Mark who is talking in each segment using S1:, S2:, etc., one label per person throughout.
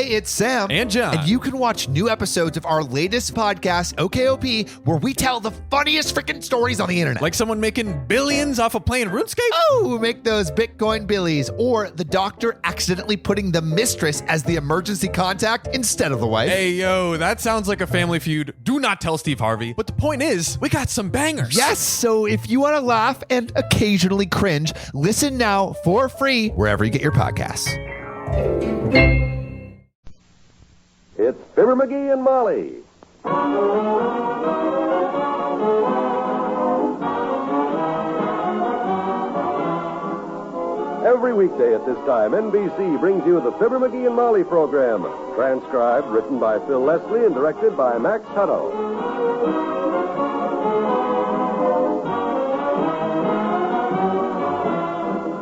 S1: Hey, it's Sam.
S2: And John.
S1: And you can watch new episodes of our latest podcast, OKOP, where we tell the funniest freaking stories on the internet.
S2: Like someone making billions off of playing RuneScape?
S1: Oh, make those Bitcoin billies. Or the doctor accidentally putting the mistress as the emergency contact instead of the wife.
S2: Hey, yo, that sounds like a family feud. Do not tell Steve Harvey. But the point is, we got some bangers.
S1: Yes, so if you want to laugh and occasionally cringe, listen now for free wherever you get your podcasts.
S3: It's Fibber, McGee, and Molly. Every weekday at this time, NBC brings you the Fibber, McGee, and Molly program. Transcribed, written by Phil Leslie, and directed by Max Hutto.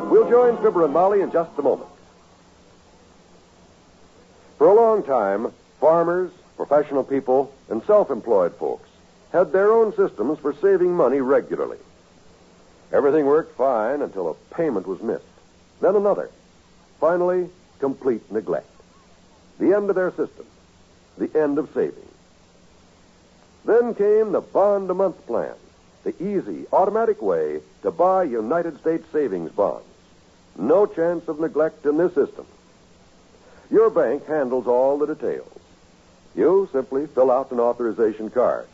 S3: We'll join Fibber and Molly in just a moment. For a long time, farmers, professional people, and self-employed folks had their own systems for saving money regularly. Everything worked fine until a payment was missed. Then another. Finally, complete neglect. The end of their system. The end of saving. Then came the bond-a-month plan, the easy, automatic way to buy United States savings bonds. No chance of neglect in this system. Your bank handles all the details. You simply fill out an authorization card.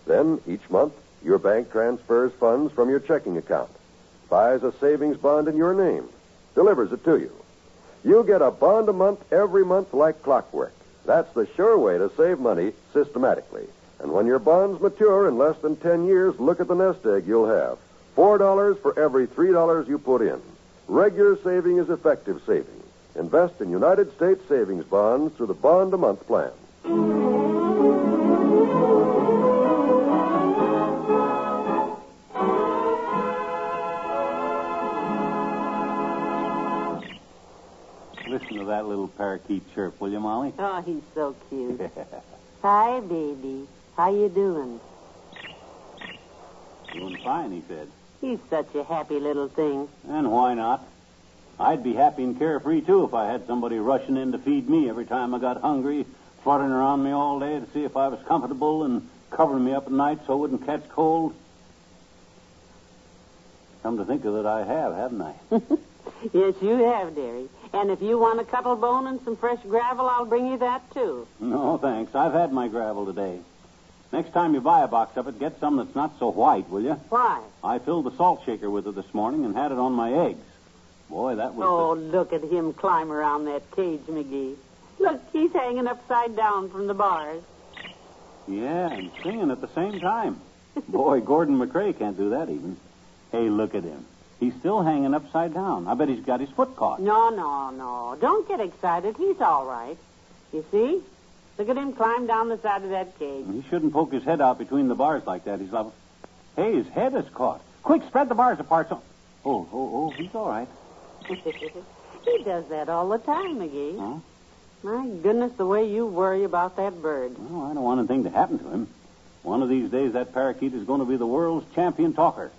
S3: Then, each month, your bank transfers funds from your checking account, buys a savings bond in your name, delivers it to you. You get a bond a month every month like clockwork. That's the sure way to save money systematically. And when your bonds mature in less than 10 years, look at the nest egg you'll have. $4 for every $3 you put in. Regular saving is effective saving. Invest in United States savings bonds through the bond-a-month plan.
S4: Listen to that little parakeet chirp, will you, Molly?
S5: Oh, he's so cute. Hi, baby. How you doing?
S4: Doing fine, he said.
S5: He's such a happy little thing.
S4: And why not? I'd be happy and carefree, too, if I had somebody rushing in to feed me every time I got hungry, fluttering around me all day to see if I was comfortable and covering me up at night so I wouldn't catch cold. Come to think of it, I have, haven't I?
S5: Yes, you have, dearie. And if you want a cuttle bone and some fresh gravel, I'll bring you that, too.
S4: No, thanks. I've had my gravel today. Next time you buy a box of it, get some that's not so white, will you?
S5: Why?
S4: I filled the salt shaker with it this morning and had it on my eggs. Boy, that was...
S5: Oh, look at him climb around that cage, McGee. Look, he's hanging upside down from the bars.
S4: Yeah, and singing at the same time. Boy, Gordon McRae can't do that even. Hey, look at him. He's still hanging upside down. I bet he's got his foot caught.
S5: No. Don't get excited. He's all right. You see? Look at him climb down the side of that cage.
S4: He shouldn't poke his head out between the bars like that. He's liable... Hey, his head is caught. Quick, spread the bars apart so... Oh, he's all right.
S5: He does that all the time, McGee.
S4: Huh?
S5: My goodness, the way you worry about that bird.
S4: Well, I don't want anything to happen to him. One of these days, that parakeet is going to be the world's champion talker.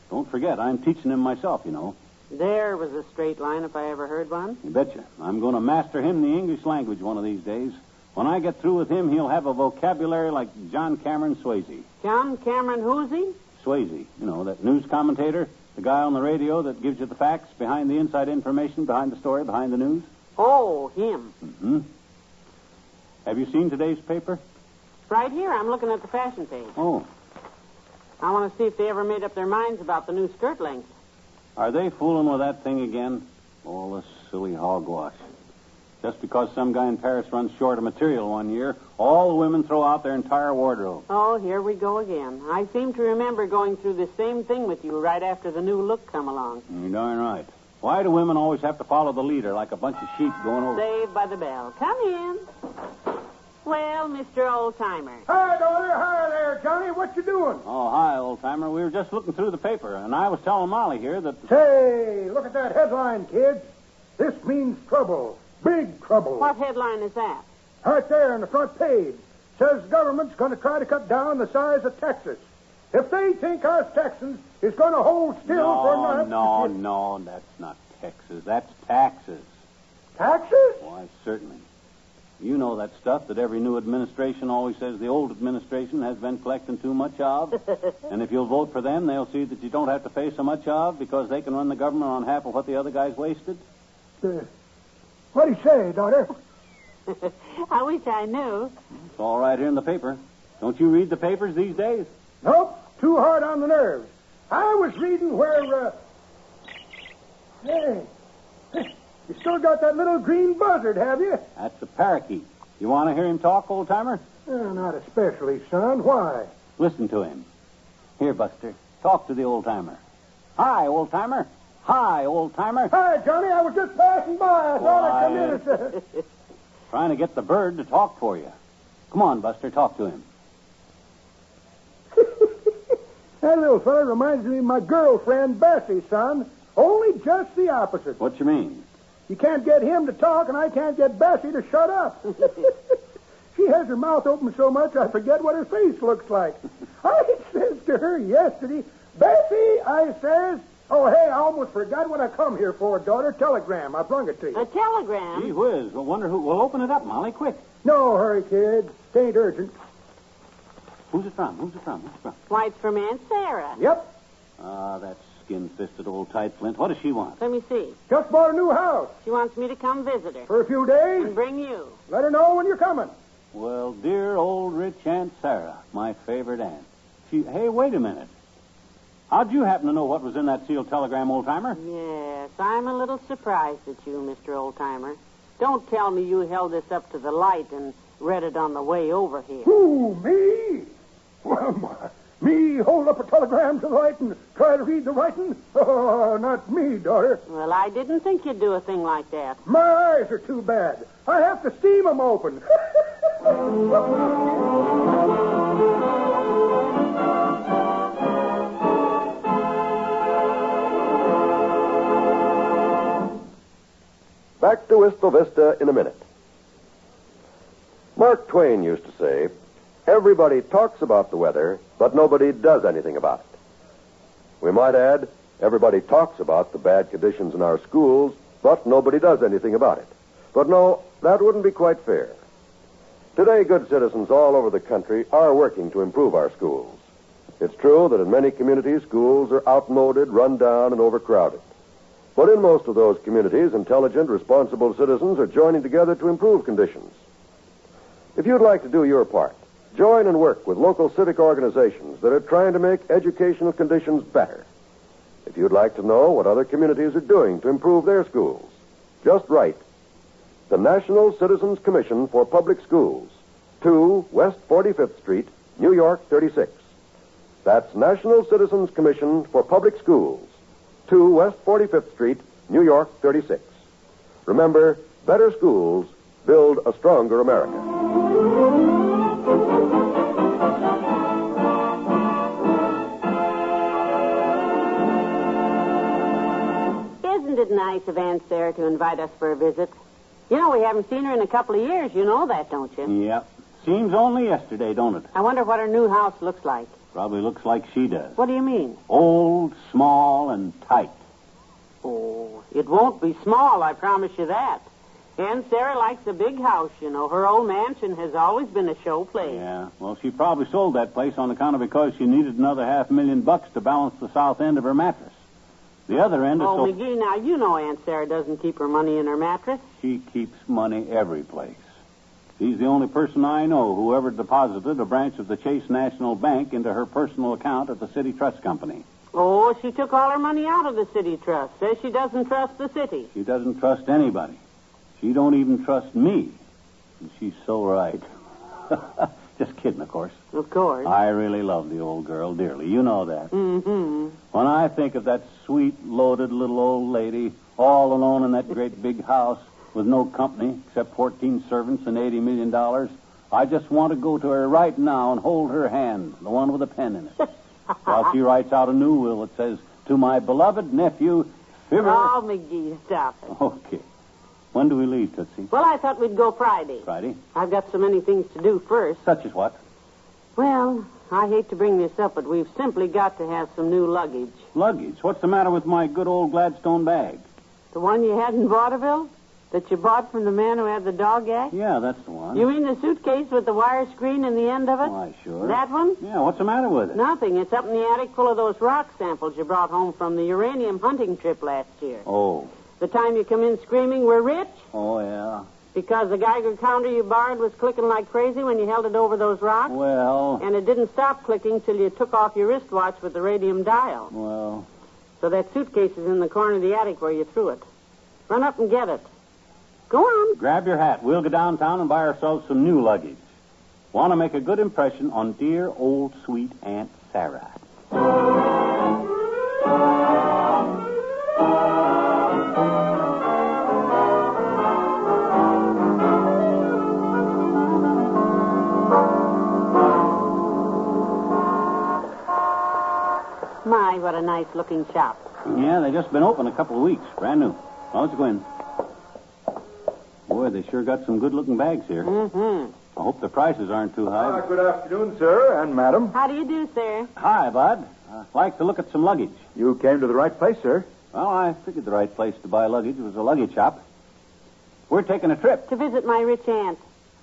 S4: Don't forget, I'm teaching him myself, you know.
S5: There was a straight line if I ever heard one.
S4: You betcha. I'm going to master him the English language one of these days. When I get through with him, he'll have a vocabulary like John Cameron Swayze.
S5: John Cameron who's he?
S4: Swayze, you know, that news commentator, the guy on the radio that gives you the facts behind the inside information, behind the story, behind the news.
S5: Oh, him.
S4: Mm-hmm. Have you seen today's paper?
S5: Right here. I'm looking at the fashion page.
S4: Oh.
S5: I want to see if they ever made up their minds about the new skirt length.
S4: Are they fooling with that thing again? All this silly hogwash. Just because some guy in Paris runs short of material one year, all the women throw out their entire wardrobe.
S5: Oh, here we go again. I seem to remember going through the same thing with you right after the new look come along.
S4: You're darn right. Why do women always have to follow the leader like a bunch of sheep going over?
S5: Saved by the bell. Come in. Well, Mr. Oldtimer.
S6: Hi, daughter. Hi there, Johnny. What you doing?
S4: Oh, hi, old-timer. We were just looking through the paper, and I was telling Molly here that...
S6: Say, look at that headline, kids. This means trouble. Big trouble.
S5: What headline is that?
S6: Right there on the front page. Says the government's going to try to cut down the size of Texas. If they think us Texans is going to hold still for a month...
S4: No, that's not Texas. That's taxes.
S6: Taxes?
S4: Why, certainly. You know that stuff that every new administration always says the old administration has been collecting too much of. And if you'll vote for them, they'll see that you don't have to pay so much of because they can run the government on half of what the other guys wasted.
S6: What'd he say, daughter?
S5: I wish I knew.
S4: It's all right here in the paper. Don't you read the papers these days?
S6: Nope, too hard on the nerves. I was reading where, Hey, you still got that little green buzzard, have you?
S4: That's a parakeet. You want to hear him talk, old-timer?
S6: Not especially, son. Why?
S4: Listen to him. Here, Buster, talk to the old-timer. Hi, old-timer. Hi, old-timer.
S6: Hi, Johnny. I was just passing by. I thought I'd come in and say...
S4: Trying to get the bird to talk for you. Come on, Buster, talk to him.
S6: That little fella reminds me of my girlfriend, Bessie, son. Only just the opposite.
S4: What you mean?
S6: You can't get him to talk, and I can't get Bessie to shut up. She has her mouth open so much I forget what her face looks like. I says to her yesterday, Bessie, I says, oh, hey, I almost forgot what I come here for, daughter. Telegram. I brung it to you.
S5: A telegram?
S4: Gee whiz. I wonder who... Well, open it up, Molly, quick.
S6: No hurry, kid. It ain't urgent.
S4: Who's it from?
S5: Why, it's from Aunt Sarah.
S6: Yep.
S4: Ah, that skin-fisted old tight flint. What does she want?
S5: Let me see.
S6: Just bought a new house.
S5: She wants me to come visit her.
S6: For a few days.
S5: And bring you.
S6: Let her know when you're coming.
S4: Well, dear old rich Aunt Sarah, my favorite aunt. Hey, wait a minute. How'd you happen to know what was in that sealed telegram, old-timer?
S5: Yes, I'm a little surprised at you, Mr. Old-Timer. Don't tell me you held this up to the light and read it on the way over here.
S6: Who, me? Well, me hold up a telegram to the light and try to read the writing? Oh, not me, daughter.
S5: Well, I didn't think you'd do a thing like that.
S6: My eyes are too bad. I have to steam them open.
S3: Back to Wistful Vista in a minute. Mark Twain used to say, everybody talks about the weather, but nobody does anything about it. We might add, everybody talks about the bad conditions in our schools, but nobody does anything about it. But no, that wouldn't be quite fair. Today, good citizens all over the country are working to improve our schools. It's true that in many communities, schools are outmoded, run down, and overcrowded. But in most of those communities, intelligent, responsible citizens are joining together to improve conditions. If you'd like to do your part, join and work with local civic organizations that are trying to make educational conditions better. If you'd like to know what other communities are doing to improve their schools, just write the National Citizens Commission for Public Schools, 2 West 45th Street, New York 36. That's National Citizens Commission for Public Schools, 2 West 45th Street, New York 36. Remember, better schools build a stronger America.
S5: Isn't it nice of Aunt Sarah to invite us for a visit? You know, we haven't seen her in a couple of years. You know that, don't you?
S4: Yep. Seems only yesterday, don't it?
S5: I wonder what her new house looks like.
S4: Probably looks like she does.
S5: What do you mean?
S4: Old, small, and tight.
S5: Oh, it won't be small, I promise you that. Aunt Sarah likes a big house, you know. Her old mansion has always been a show place.
S4: Yeah, well, she probably sold that place on account of because she needed another $500,000 to balance the south end of her mattress. The other end is
S5: Oh, McGee, now, you know Aunt Sarah doesn't keep her money in her mattress.
S4: She keeps money every place. She's the only person I know who ever deposited a branch of the Chase National Bank into her personal account at the City Trust Company.
S5: Oh, she took all her money out of the city trust. Says she doesn't trust the city.
S4: She doesn't trust anybody. She don't even trust me. And she's so right. Just kidding, of course.
S5: Of course.
S4: I really love the old girl dearly. You know that.
S5: Mm-hmm.
S4: When I think of that sweet, loaded little old lady all alone in that great big house with no company except 14 servants and $80 million, I just want to go to her right now and hold her hand, the one with a pen in it. While she writes out a new will that says, to my beloved nephew, Fibber.
S5: Oh, McGee, stop it.
S4: Okay. When do we leave, Tootsie?
S5: Well, I thought we'd go Friday.
S4: Friday?
S5: I've got so many things to do first.
S4: Such as what?
S5: Well, I hate to bring this up, but we've simply got to have some new luggage.
S4: Luggage? What's the matter with my good old Gladstone bag?
S5: The one you had in vaudeville? That you bought from the man who had the dog act?
S4: Yeah, that's the one.
S5: You mean the suitcase with the wire screen in the end of it?
S4: Why, sure.
S5: That one?
S4: Yeah, what's the matter with it?
S5: Nothing. It's up in the attic full of those rock samples you brought home from the uranium hunting trip last year.
S4: Oh.
S5: The time you come in screaming, we're rich?
S4: Oh, yeah.
S5: Because the Geiger counter you borrowed was clicking like crazy when you held it over those rocks?
S4: Well,
S5: And it didn't stop clicking till you took off your wristwatch with the radium dial.
S4: well...
S5: So that suitcase is in the corner of the attic where you threw it. Run up and get it. Go on.
S4: Grab your hat. We'll go downtown and buy ourselves some new luggage. Want to make a good impression on dear old sweet Aunt Sarah.
S5: My, what a nice-looking shop.
S4: Yeah, they just been open a couple of weeks. Brand new. Well, let's go in. Boy, they sure got some good-looking bags here.
S5: Mm-hmm.
S4: I hope the prices aren't too high.
S7: Good afternoon, sir and madam.
S5: How do you do, sir?
S4: Hi, Bud. I'd like to look at some luggage.
S7: You came to the right place, sir.
S4: Well, I figured the right place to buy luggage was a luggage shop. We're taking a trip,
S5: To visit my rich aunt.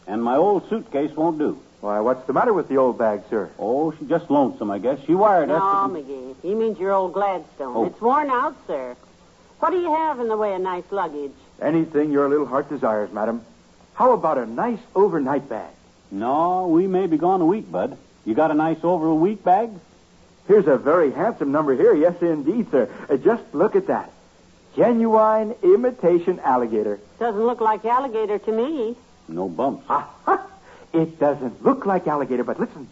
S4: and my old suitcase won't do.
S7: Why, what's the matter with the old bag, sir?
S4: Oh, she's just lonesome, I guess. She wired us.
S5: No, McGee. He means your old Gladstone.
S4: Oh.
S5: It's worn out, sir. What do you have in the way of nice luggage?
S7: Anything your little heart desires, madam. How about a nice overnight bag?
S4: No, we may be gone a week, Bud. You got a nice over a week bag?
S7: Here's a very handsome number here. Yes, indeed, sir. Just look at that. Genuine imitation alligator.
S5: Doesn't look like alligator to me.
S4: No bumps.
S7: Aha! It doesn't look like alligator, but listen.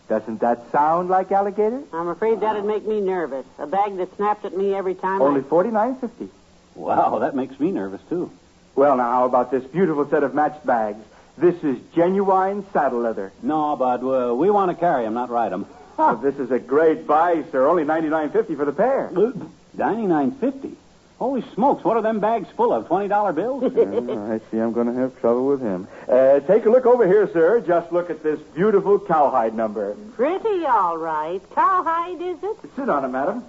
S7: Doesn't that sound like alligator?
S5: I'm afraid that'd make me nervous. A bag that snaps at me every time
S7: Only $49.50.
S4: Wow, that makes me nervous, too.
S7: Well, now, how about this beautiful set of matched bags? This is genuine saddle leather.
S4: No, Bud, we want to carry 'em, not ride 'em.
S7: Oh, this is a great buy, sir. Only $99.50 for the pair.
S4: $99.50. Holy smokes, what are them bags full of? $20 bills?
S7: I see I'm going to have trouble with him. Take a look over here, sir. Just look at this beautiful cowhide number.
S5: Pretty all right. Cowhide, is it?
S7: Sit on it, madam.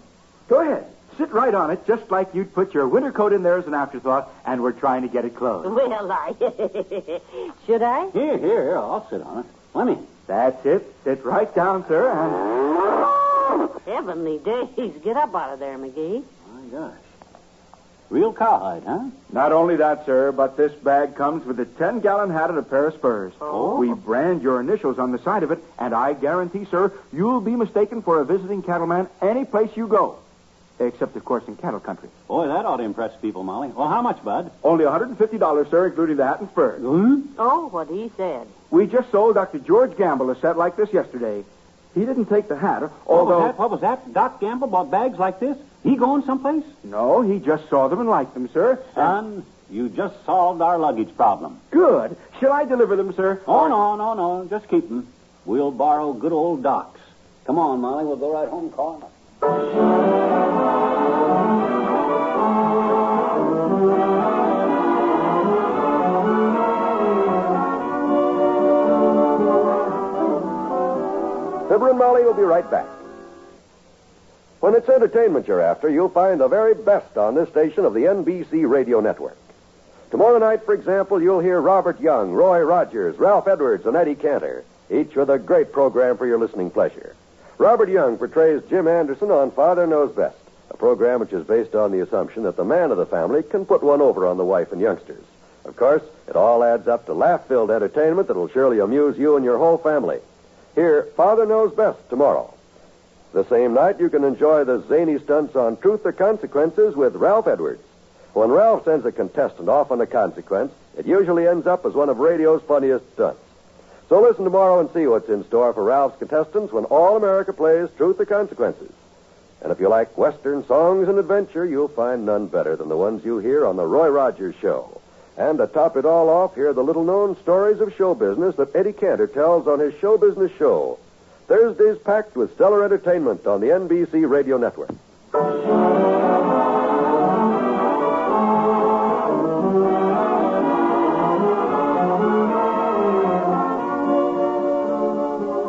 S7: Go ahead. Sit right on it, just like you'd put your winter coat in there as an afterthought, and we're trying to get it closed.
S5: Well, should I?
S4: Here, I'll sit on it. Let me.
S7: That's it. Sit right down, sir, and...
S5: Heavenly days. Get up out of there, McGee.
S4: My gosh. Real cowhide, huh?
S7: Not only that, sir, but this bag comes with a 10-gallon hat and a pair of spurs.
S5: Oh.
S7: We brand your initials on the side of it, and I guarantee, sir, you'll be mistaken for a visiting cattleman any place you go. Except, of course, in cattle country.
S4: Boy, that ought to impress people, Molly. Well, how much, Bud?
S7: Only $150, sir, including the hat and spurs.
S5: Oh, what he said.
S7: We just sold Dr. George Gamble a set like this yesterday. He didn't take the hat, although...
S4: What was that? Doc Gamble bought bags like this? He going someplace?
S7: No, he just saw them and liked them, sir.
S4: Son, you just solved our luggage problem.
S7: Good. Shall I deliver them, sir?
S4: Oh, no. Just keep them. We'll borrow good old Doc's. Come on, Molly. We'll go right home and call him.
S3: Fibber and Molly will be right back. When it's entertainment you're after, you'll find the very best on this station of the NBC radio network. Tomorrow night, for example, you'll hear Robert Young, Roy Rogers, Ralph Edwards, and Eddie Cantor, each with a great program for your listening pleasure. Robert Young portrays Jim Anderson on Father Knows Best, a program which is based on the assumption that the man of the family can put one over on the wife and youngsters. Of course, it all adds up to laugh-filled entertainment that'll surely amuse you and your whole family. Hear Father Knows Best tomorrow. The same night, you can enjoy the zany stunts on Truth or Consequences with Ralph Edwards. When Ralph sends a contestant off on a consequence, it usually ends up as one of radio's funniest stunts. So listen tomorrow and see what's in store for Ralph's contestants when All America plays Truth or Consequences. And if you like Western songs and adventure, you'll find none better than the ones you hear on the Roy Rogers Show. And to top it all off, hear the little-known stories of show business that Eddie Cantor tells on his Show Business Show. Thursdays packed with stellar entertainment on the NBC Radio Network.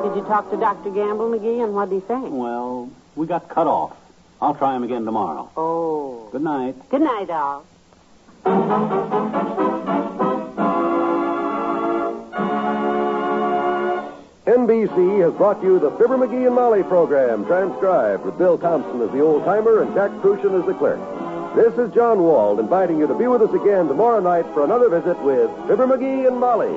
S5: Did you talk to Dr. Gamble, McGee, and what'd he say?
S4: Well, we got cut off. I'll try him again tomorrow.
S5: Oh.
S4: Good night.
S5: Good night, all.
S3: NBC has brought you the Fibber, McGee, and Molly program, transcribed with Bill Thompson as the old-timer and Jack Crucian as the clerk. This is John Wald inviting you to be with us again tomorrow night for another visit with Fibber, McGee, and Molly.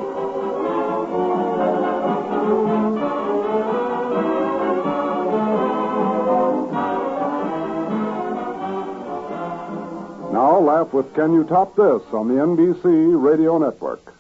S8: Now laugh with Can You Top This on the NBC Radio Network.